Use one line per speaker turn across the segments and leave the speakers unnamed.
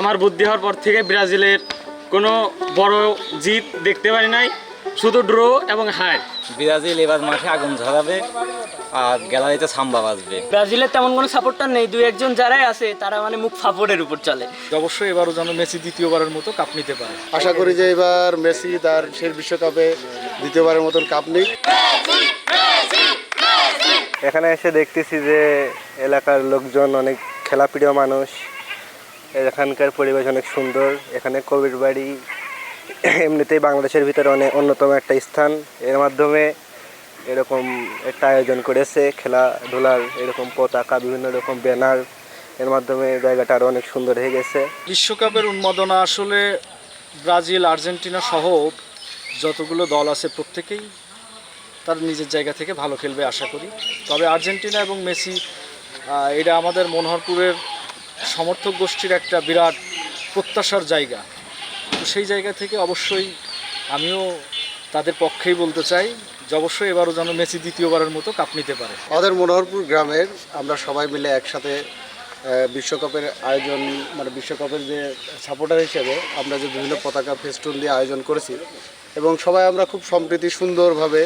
আমার বুদ্ধি হওয়ার পর থেকে ব্রাজিলের কোনো বড় জিত দেখতে পারি নাই, শুধু ড্র এবং হার।
ব্রাজিল এবার মাঠে আগুন ঝরাবে আর গ্যালারিতে সাম্বা বাজবে।
ব্রাজিলের তেমন কোনো সাপোর্টার নেই, দুই একজন যারাই আছে তারা মানে মুখ ফাপড়ের উপর চলে।
অবশ্যই এবারও যেন মেসি দ্বিতীয়বারের মতো কাপ নিতে পারে।
আশা করি যে এবার মেসি তার শেষ বিশ্বকাপে দ্বিতীয়বারের মতন কাপ নিক।
এখানে এসে দেখতেছি যে এলাকার লোকজন অনেক খেলাপ্রিয় মানুষ, এখানকার পরিবেশ অনেক সুন্দর। এখানে কবির বাড়ি এমনিতেই বাংলাদেশের ভিতরে অনেক অন্যতম একটা স্থান। এর মাধ্যমে এরকম একটা আয়োজন করেছে খেলাধুলার, এরকম পতাকা, বিভিন্ন রকম ব্যানার, এর মাধ্যমে জায়গাটা আরও অনেক সুন্দর হয়ে গেছে।
বিশ্বকাপের উন্মাদনা আসলে ব্রাজিল, আর্জেন্টিনা সহ যতগুলো দল আছে প্রত্যেকেই তার নিজের জায়গা থেকে ভালো খেলবে আশা করি। তবে আর্জেন্টিনা এবং মেসি এটা আমাদের মনোহরপুরের সমর্থক গোষ্ঠীর একটা বিরাট প্রত্যাশার জায়গা। তো সেই জায়গা থেকে অবশ্যই আমিও তাদের পক্ষেই বলতে চাই যে অবশ্যই এবারও যেন মেসি দ্বিতীয়বারের মতো কাপ নিতে পারে।
আমাদের মনোহরপুর গ্রামের আমরা সবাই মিলে একসাথে বিশ্বকাপের আয়োজন, মানে বিশ্বকাপের যে সাপোর্টার হিসেবে আমরা যে বিভিন্ন পতাকা ফেস্টুন দিয়ে আয়োজন করেছি এবং সবাই আমরা খুব সম্প্রীতি সুন্দরভাবে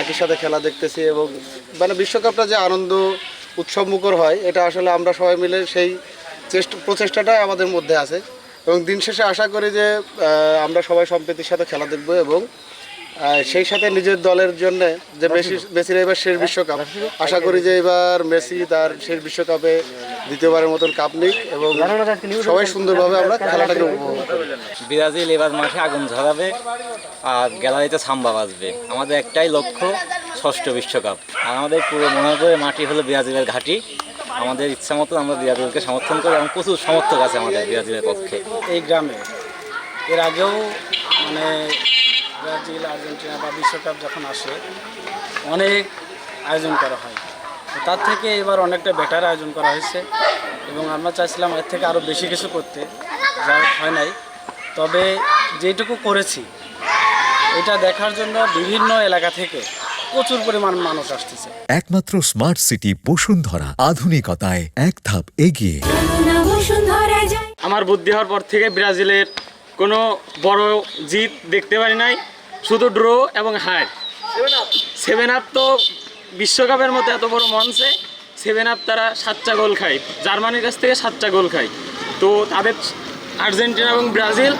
একই সাথে খেলা দেখতেছি এবং মানে বিশ্বকাপটা যে আনন্দ উৎসবমুখর হয় এটা আসলে আমরা সবাই মিলে সেই প্রচেষ্টাটাই আমাদের মধ্যে আছে এবং দিন শেষে আশা করি যে আমরা সবাই সম্প্রীতির সাথে খেলা দেখব এবং সেই সাথে নিজের দলের জন্য যে মেসির এবার শেষ বিশ্বকাপ, আশা করি যে এবার মেসি তার শেষ বিশ্বকাপে দ্বিতীয়বারের মতন কাপ নিক এবং সবাই সুন্দরভাবে আমরা খেলাটাকে উপভোগ করি।
ব্রাজিল এবার মাঠে আগুন ঝরাবে আর গ্যালারিতে সাম্বা বাজবে। আমাদের একটাই লক্ষ্য, ষষ্ঠ বিশ্বকাপ। আর আমাদের পুরো মনোহরপুরের মাটি হলো ব্রাজিলের ঘাঁটি। আমাদের ইচ্ছা মতো আমরা ব্রাজিলকে সমর্থন করি এবং প্রচুর সমর্থক আছে আমাদের ব্রাজিলের পক্ষে।
এই গ্রামে এর আগেও মানে ব্রাজিল, আর্জেন্টিনা বা বিশ্বকাপ যখন আসে অনেক আয়োজন করা হয়, তার থেকে এবার অনেকটা বেটার আয়োজন করা হয়েছে এবং আমরা চাইছিলাম এর থেকে আরও বেশি কিছু করতে, যা হয় নাই। তবে যেটুকু করেছি এটা দেখার জন্য বিভিন্ন এলাকা থেকে প্রচুর পরিমাণ মানুষ আসতেছে।
একমাত্র স্মার্ট সিটি বসুন্ধরা, আধুনিকতায় এক ধাপ এগিয়ে।
আমার বুদ্ধি হওয়ার পর থেকে ব্রাজিলের কোনো বড় জিত দেখতে পারি নাই, শুধু ড্র এবং হার। 7 আপ তো বিশ্বকাপের মতো এত বড় মঞ্চে 7 আপ তারা 7টা গোল খায়, জার্মানির কাছ থেকে 7টা গোল খায়। তো তাদের আর্জেন্টিনা এবং ব্রাজিল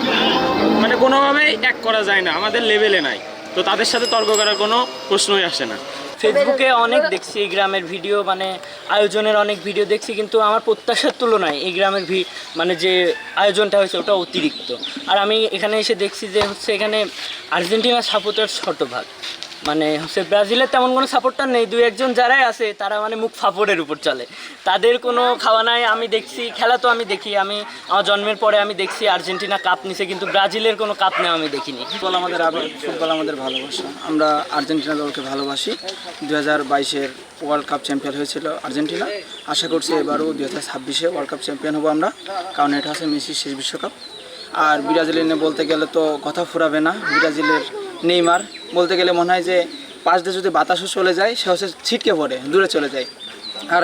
মানে কোনোভাবেই এক করা যায় না, আমাদের লেভেলে নাই। তো তাদের সাথে তর্ক করার কোনো প্রশ্নই আসে না।
ফেসবুকে অনেক দেখছি এই গ্রামের ভিডিও, মানে আয়োজনের অনেক ভিডিও দেখছি, কিন্তু আমার প্রত্যাশার তুলনায় এই গ্রামের মানে যে আয়োজনটা হয়েছে ওটা অতিরিক্ত। আর আমি এখানে এসে দেখছি যে হচ্ছে এখানে আর্জেন্টিনার সাপোর্টার শতভাগ, মানে হচ্ছে ব্রাজিলের তেমন কোনো সাপোর্টার নেই, দুই একজন যারাই আছে তারা মানে মুখ ফাপড়ের উপর চলে, তাদের কোনো খাওয়া নাই। আমি দেখছি খেলা তো আমি দেখি, আমি আমার জন্মের পরে আমি দেখছি আর্জেন্টিনা কাপ নিছে, কিন্তু ব্রাজিলের কোনো কাপ নেওয়া আমি দেখিনি।
ফুটবল আমাদের ভালোবাসা, আমরা আর্জেন্টিনা দলকে ভালোবাসি। 2022-এর ওয়ার্ল্ড কাপ চ্যাম্পিয়ন হয়েছিল আর্জেন্টিনা, আশা করছি এবারও 2026-এ ওয়ার্ল্ড কাপ চ্যাম্পিয়ন হবো আমরা, কারণ এটা হচ্ছে মেসির শেষ বিশ্বকাপ। আর ব্রাজিলের নিয়ে বলতে গেলে তো কথা ফুরাবে না। ব্রাজিলের নেইমার বলতে গেলে মনে হয় যে পাশ দিয়ে যদি বাতাসও চলে যায় সে হচ্ছে ছিটকে পড়ে দূরে চলে যায়। আর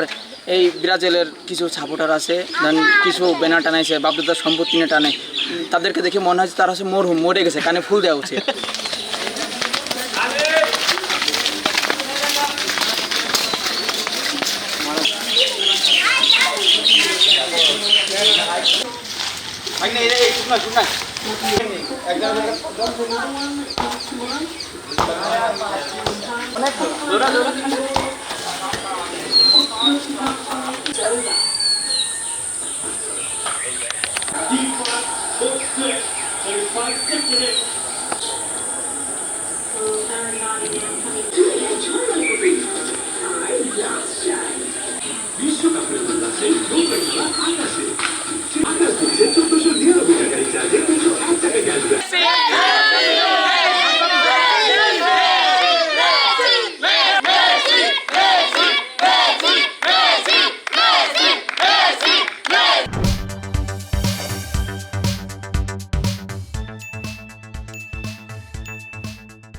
এই ব্রাজিলের কিছু সাপোর্টার আছে, দেন কিছু ব্যানার টানাইছে, বাপদাদার সম্পত্তি নিয়ে টানে, তাদেরকে দেখে মনে হয় যে তারা হচ্ছে মরে গেছে, কানে ফুল দেওয়া উচিত।
বিশ্বকাপের